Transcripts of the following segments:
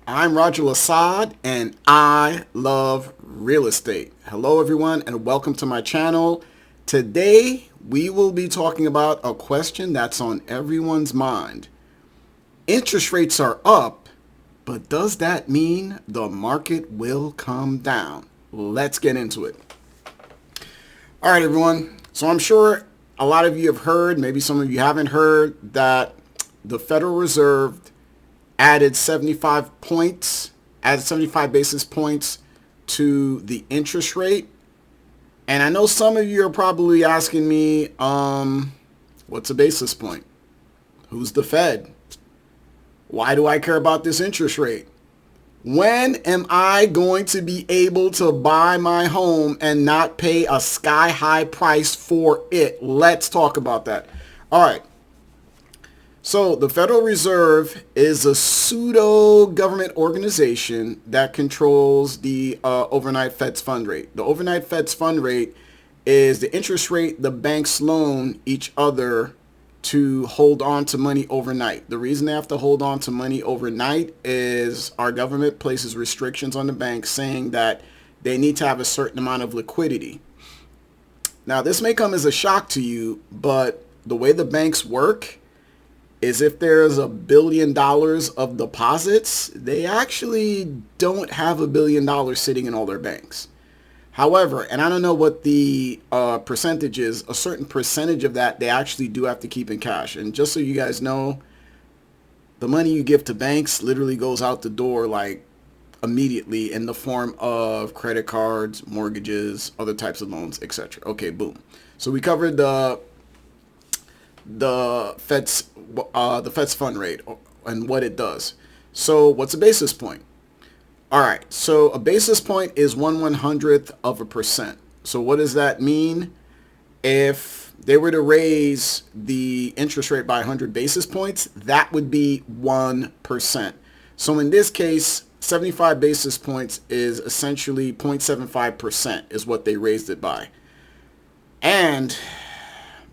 I'm Roger Lasad, and I love real estate. Hello, everyone, and welcome to my channel. Today, we will be talking about a question that's on everyone's mind. Interest rates are up, but does that mean the market will come down? Let's get into it. All right, everyone. So I'm sure a lot of you have heard, maybe some of you haven't heard, that the Federal Reserve added 75 basis points to the interest rate. And I know some of you are probably asking me, what's a basis point? Who's the Fed? Why do I care about this interest rate? When am I going to be able to buy my home and not pay a sky high price for it? Let's talk about that. All right. So the Federal Reserve is a pseudo-government organization that controls the overnight Fed's fund rate. The overnight Fed's fund rate is the interest rate the banks loan each other to hold on to money overnight. The reason they have to hold on to money overnight is our government places restrictions on the banks saying that they need to have a certain amount of liquidity. Now, this may come as a shock to you, but the way the banks work is if there's $1 billion of deposits, they actually don't have $1 billion sitting in all their banks. However, and I don't know what the percentage is, a certain percentage of that they actually do have to keep in cash. And just so you guys know, the money you give to banks literally goes out the door like immediately in the form of credit cards, mortgages, other types of loans, etc. Okay, boom. So we covered the Fed's fund rate and what it does. So what's a basis point? All right, so a basis point is 1/100th of a percent. So what does that mean? If they were to raise the interest rate by 100 basis points, that would be 1%. So in this case, 75 basis points is essentially 0.75% is what they raised it by. And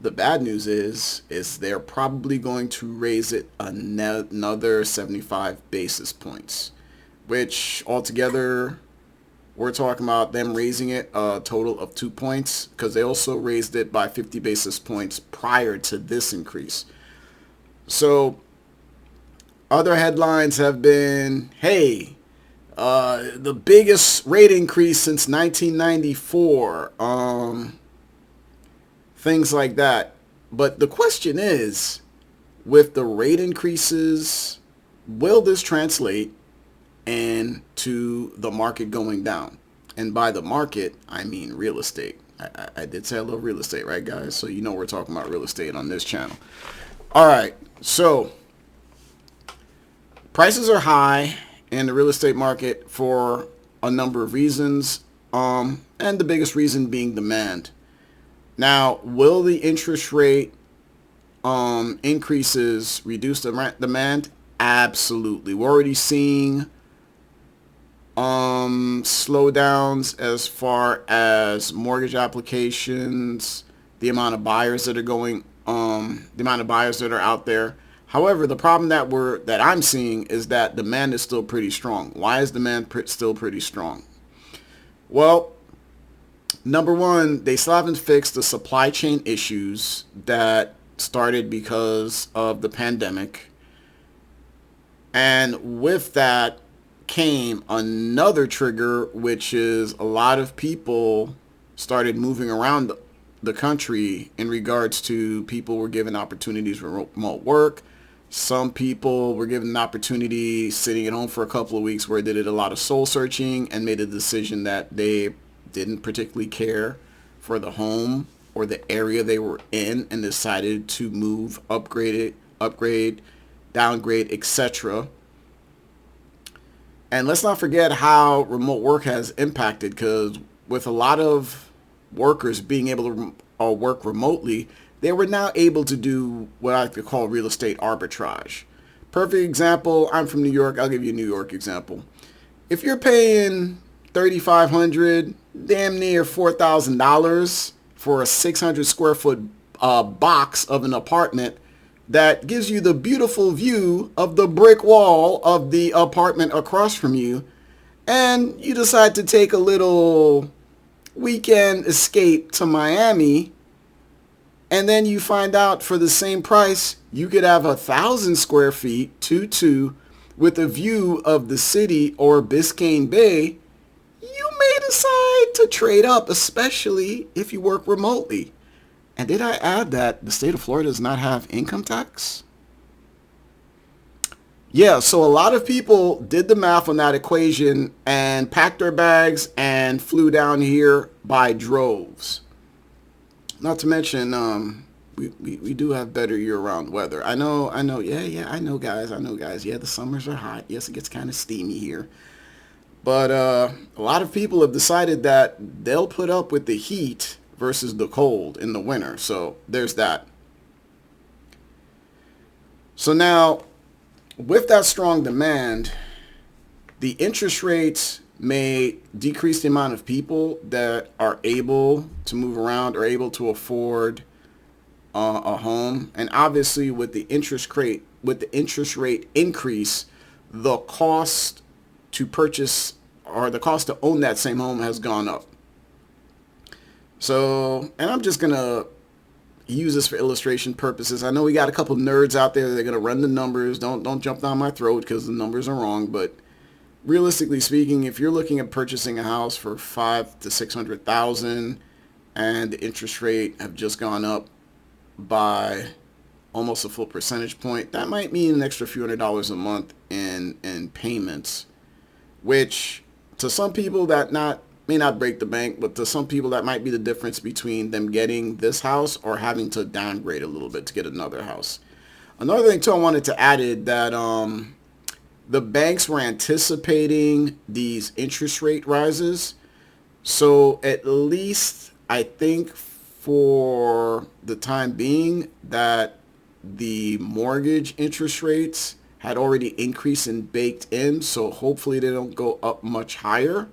the bad news is they're probably going to raise it another 75 basis points, which altogether we're talking about them raising it a total of 2 points because they also raised it by 50 basis points prior to this increase. So other headlines have been, hey, the biggest rate increase since 1994. Things like that. But the question is, with the rate increases, will this translate into the market going down? And by the market, I mean real estate. I did say I love real estate, right, guys? So you know we're talking about real estate on this channel. All right, so prices are high in the real estate market for a number of reasons, and the biggest reason being demand. Now, will the interest rate increases reduce the demand? Absolutely. We're already seeing slowdowns as far as mortgage applications, the amount of buyers that are out there. However, the problem that I'm seeing is that demand is still pretty strong. Why is demand still pretty strong? Well, number one, they still haven't fixed the supply chain issues that started because of the pandemic. And with that came another trigger, which is a lot of people started moving around the country in regards to people were given opportunities for remote work. Some people were given an opportunity sitting at home for a couple of weeks where they did a lot of soul searching and made a decision that they didn't particularly care for the home or the area they were in and decided to move, upgrade, downgrade, etc. And let's not forget how remote work has impacted, because with a lot of workers being able to work remotely, they were now able to do what I like to call real estate arbitrage. Perfect example, I'm from New York. I'll give you a New York example. If you're paying $3,500, damn near $4,000 for a 600 square foot box of an apartment that gives you the beautiful view of the brick wall of the apartment across from you, and you decide to take a little weekend escape to Miami, and then you find out for the same price you could have 1,000 square feet, 2-2, with a view of the city or Biscayne Bay, you may decide to trade up, especially if you work remotely. And did I add that the state of Florida does not have income tax? Yeah, so a lot of people did the math on that equation and packed their bags and flew down here by droves. Not to mention, we do have better year-round weather. I know, yeah, I know, guys. Yeah, the summers are hot. Yes, it gets kind of steamy here. But a lot of people have decided that they'll put up with the heat versus the cold in the winter. So there's that. So now, with that strong demand, the interest rates may decrease the amount of people that are able to move around or able to afford a home. And obviously, with the interest rate increase, the cost to purchase or the cost to own that same home has gone up. So, and I'm just gonna use this for illustration purposes. I know we got a couple nerds out there that are gonna run the numbers. Don't jump down my throat because the numbers are wrong. But realistically speaking, if you're looking at purchasing a house for $500,000 to $600,000, and the interest rate have just gone up by almost a full percentage point, that might mean an extra few $100s a month in payments, which to some people that may not break the bank, but to some people that might be the difference between them getting this house or having to downgrade a little bit to get another house. Another thing too I wanted to add is that the banks were anticipating these interest rate rises. So at least I think for the time being that the mortgage interest rates had already increased and baked in. So hopefully they don't go up much higher.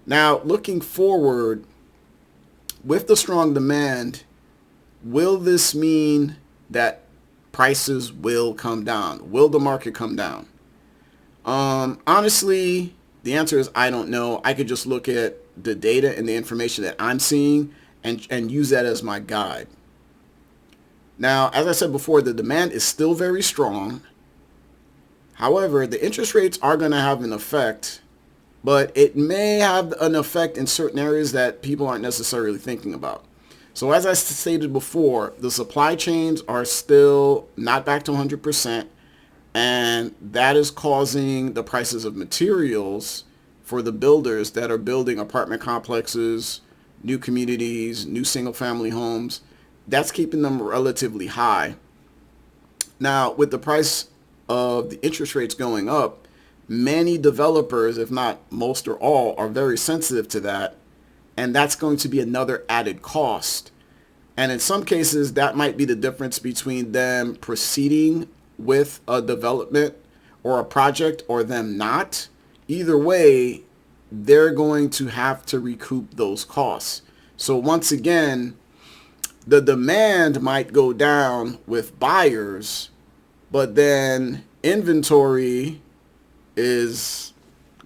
Now, looking forward, with the strong demand, will this mean that prices will come down? Will the market come down? Honestly, the answer is I don't know. I could just look at the data and the information that I'm seeing and use that as my guide. Now, as I said before, the demand is still very strong. However, the interest rates are going to have an effect, but it may have an effect in certain areas that people aren't necessarily thinking about. So as I stated before, the supply chains are still not back to 100%, and that is causing the prices of materials for the builders that are building apartment complexes, new communities, new single-family homes. That's keeping them relatively high. Now, with the price of the interest rates going up, many developers, if not most or all, are very sensitive to that, and that's going to be another added cost. And in some cases, that might be the difference between them proceeding with a development or a project or them not. Either way, they're going to have to recoup those costs. So once again, the demand might go down with buyers, but then inventory is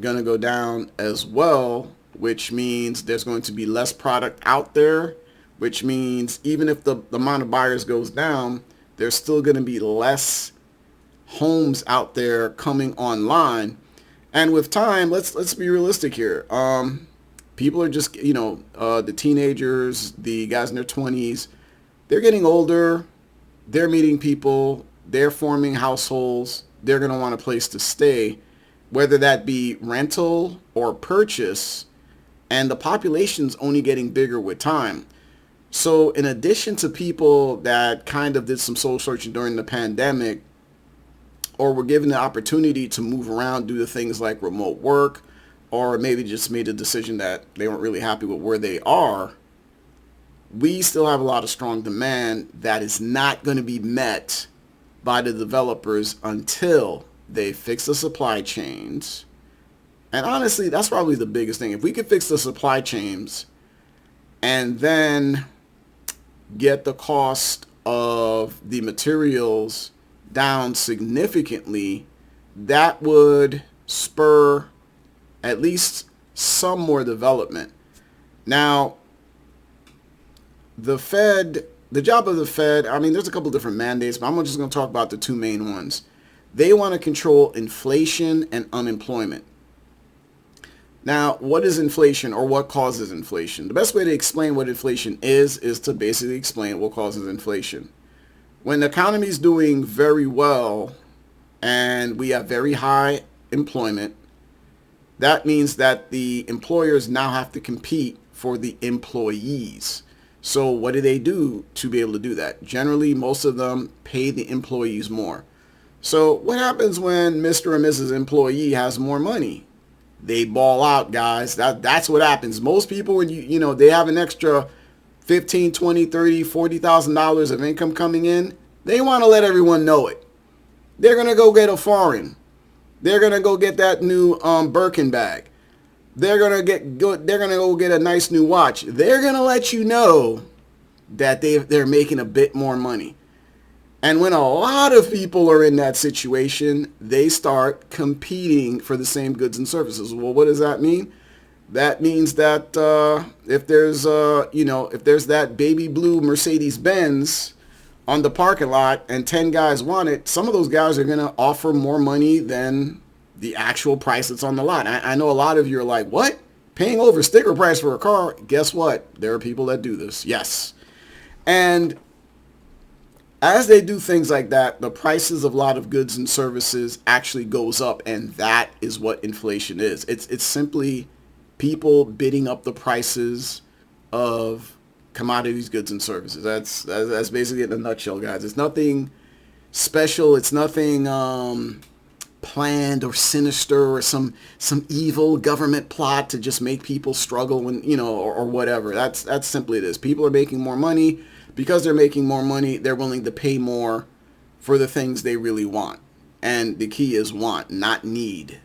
going to go down as well, which means there's going to be less product out there, which means even if the amount of buyers goes down, there's still going to be less homes out there coming online. And with time, let's be realistic here. People are just, the teenagers, the guys in their 20s, they're getting older, they're meeting people, they're forming households, they're going to want a place to stay, whether that be rental or purchase, and the population's only getting bigger with time. So in addition to people that kind of did some soul searching during the pandemic, or were given the opportunity to move around due to things like remote work, or maybe just made a decision that they weren't really happy with where they are, we still have a lot of strong demand that is not going to be met by the developers until they fix the supply chains. And honestly, that's probably the biggest thing. If we could fix the supply chains and then get the cost of the materials down significantly, that would spur at least some more development. Now, the Fed, the job of the Fed, I mean, there's a couple different mandates, but I'm just going to talk about the two main ones. They want to control inflation and unemployment. Now, what is inflation, or what causes inflation? The best way to explain what inflation is to basically explain what causes inflation. When the economy is doing very well and we have very high employment, that means that the employers now have to compete for the employees. So what do they do to be able to do that? Generally, most of them pay the employees more. So what happens when Mr. or Mrs. Employee has more money? They ball out, guys. That's what happens. Most people, when they have an extra 15, 20, 30, $40,000 of income coming in, they want to let everyone know it. They're going to go get a foreign. They're going to go get that new Birkin bag. They're going to go get a nice new watch. They're going to let you know that they're making a bit more money. And when a lot of people are in that situation, they start competing for the same goods and services. Well, what does that mean? That means that if there's that baby blue Mercedes-Benz on the parking lot and 10 guys want it, some of those guys are going to offer more money than the actual price that's on the lot. I know a lot of you are like, what? Paying over sticker price for a car? Guess what? There are people that do this. Yes. And as they do things like that, the prices of a lot of goods and services actually goes up, and that is what inflation is. It's simply people bidding up the prices of commodities, goods, and services. That's basically it in a nutshell, guys. It's nothing special. It's nothing planned or sinister or some evil government plot to just make people struggle when or whatever. That's simply it is. People are making more money. Because they're making more money, they're willing to pay more for the things they really want. And the key is want, not need.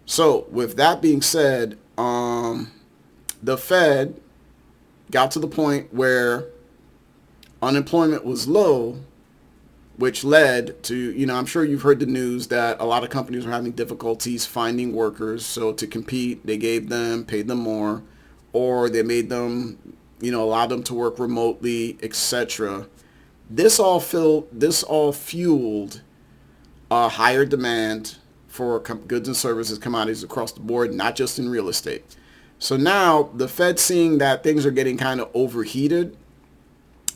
So with that being said, the Fed got to the point where unemployment was low, which led to, I'm sure you've heard the news that a lot of companies were having difficulties finding workers. So to compete, they paid them more, or they made them, allowed them to work remotely, etc. This all fueled a higher demand for goods and services, commodities across the board, not just in real estate. So now the Fed, seeing that things are getting kind of overheated,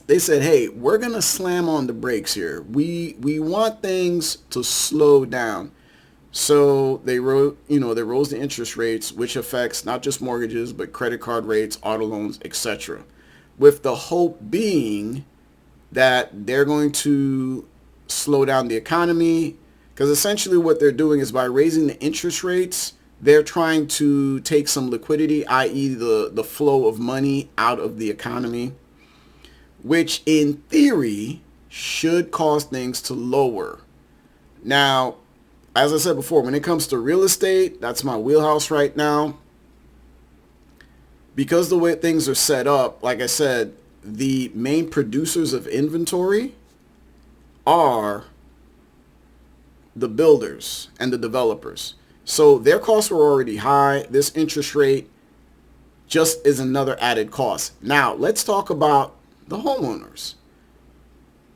they said, hey, we're going to slam on the brakes here. We want things to slow down. So they rose the interest rates, which affects not just mortgages, but credit card rates, auto loans, etc. With the hope being that they're going to slow down the economy, because essentially what they're doing is by raising the interest rates, they're trying to take some liquidity, i.e. the flow of money out of the economy, which in theory should cause things to lower. Now, as I said before, when it comes to real estate, that's my wheelhouse right now. Because the way things are set up, like I said, the main producers of inventory are the builders and the developers. So their costs were already high. This interest rate just is another added cost. Now, let's talk about the homeowners.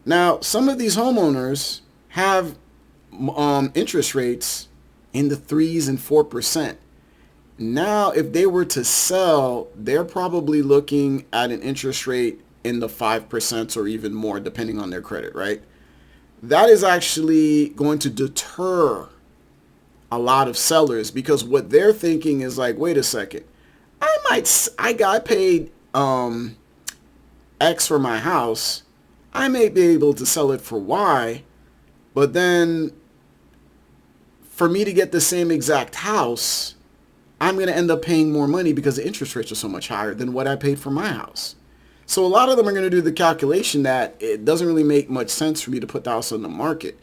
Now, some of these homeowners have interest rates in the 3s and 4%. Now, if they were to sell, they're probably looking at an interest rate in the 5% or even more, depending on their credit, right? That is actually going to deter a lot of sellers, because what they're thinking is like, wait a second, I got paid X for my house. I may be able to sell it for Y, but then for me to get the same exact house, I'm going to end up paying more money because the interest rates are so much higher than what I paid for my house. So a lot of them are going to do the calculation that it doesn't really make much sense for me to put the house on the market.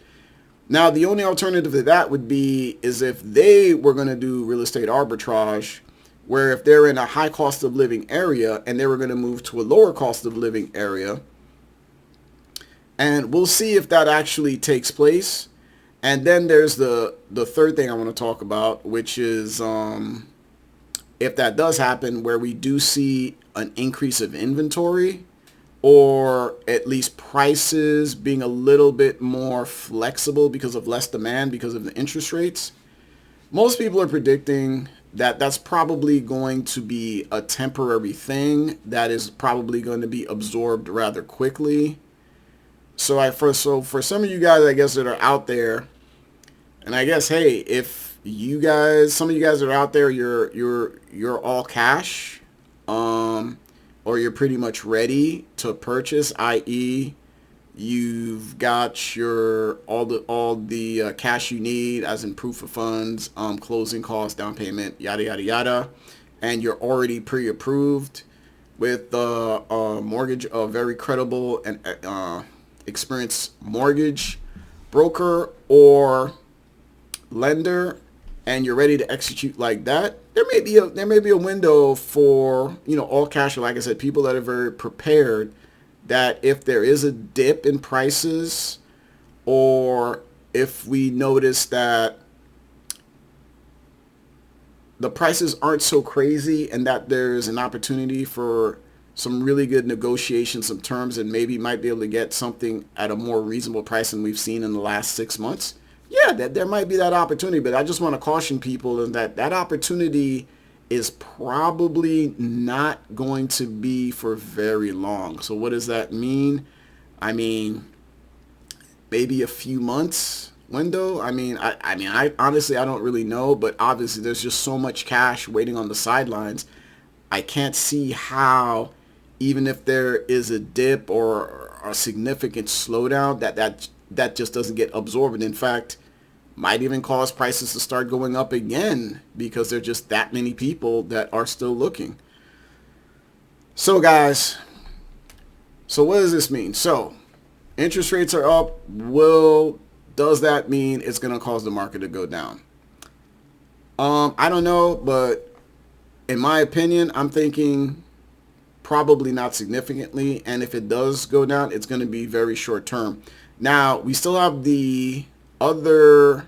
Now, the only alternative to that would be is if they were going to do real estate arbitrage, where if they're in a high cost of living area and they were going to move to a lower cost of living area, And we'll see if that actually takes place. And then there's the third thing I want to talk about, which is if that does happen, where we do see an increase of inventory, or at least prices being a little bit more flexible because of less demand because of the interest rates. Most people are predicting that that's probably going to be a temporary thing that is probably going to be absorbed rather quickly. So for some of you guys, I guess, that are out there, and I guess, hey, if some of you guys are out there, you're all cash, or you're pretty much ready to purchase, i.e., you've got your all the cash you need, as in proof of funds, closing costs, down payment, yada yada yada, and you're already pre-approved with a mortgage, a very credible and experienced mortgage broker or lender, and you're ready to execute like that. There may be a window for, all cash, or like I said, people that are very prepared, that if there is a dip in prices, or if we notice that the prices aren't so crazy and that there's an opportunity for some really good negotiations, some terms, and maybe might be able to get something at a more reasonable price than we've seen in the last 6 months, yeah, that there might be that opportunity. But I just want to caution people that opportunity is probably not going to be for very long. So what does that mean? I mean, maybe a few months window. I honestly, I don't really know, but obviously there's just so much cash waiting on the sidelines. I can't see how, even if there is a dip or a significant slowdown, that just doesn't get absorbed. In fact, might even cause prices to start going up again because there are just that many people that are still looking. So guys, so what does this mean? So interest rates are up. Does that mean it's going to cause the market to go down? I don't know, but in my opinion, I'm thinking probably not significantly. And if it does go down, it's going to be very short term. Now, we still have the other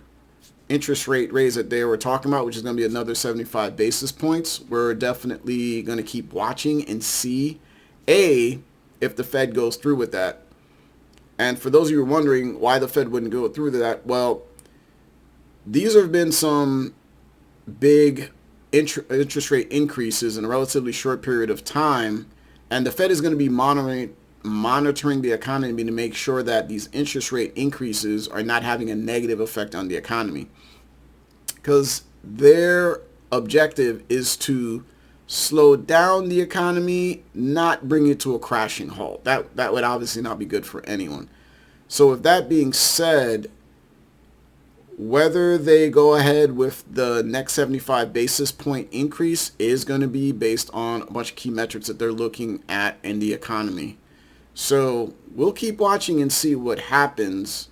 interest rate raise that they were talking about, which is going to be another 75 basis points. We're definitely going to keep watching and see, if the Fed goes through with that. And for those of you who are wondering why the Fed wouldn't go through that, well, these have been some big interest rate increases in a relatively short period of time, and the Fed is going to be monitoring the economy to make sure that these interest rate increases are not having a negative effect on the economy, because their objective is to slow down the economy, not bring it to a crashing halt. That would obviously not be good for anyone. So with that being said, whether they go ahead with the next 75 basis point increase is going to be based on a bunch of key metrics that they're looking at in the economy. So we'll keep watching and see what happens.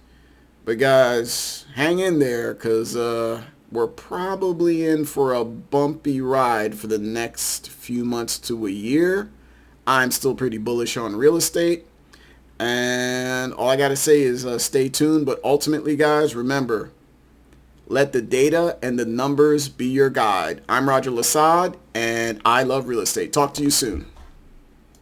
But guys, hang in there, because we're probably in for a bumpy ride for the next few months to a year. I'm still pretty bullish on real estate. And all I got to say is stay tuned. But ultimately, guys, remember, let the data and the numbers be your guide. I'm Roger Lasad, and I love real estate. Talk to you soon.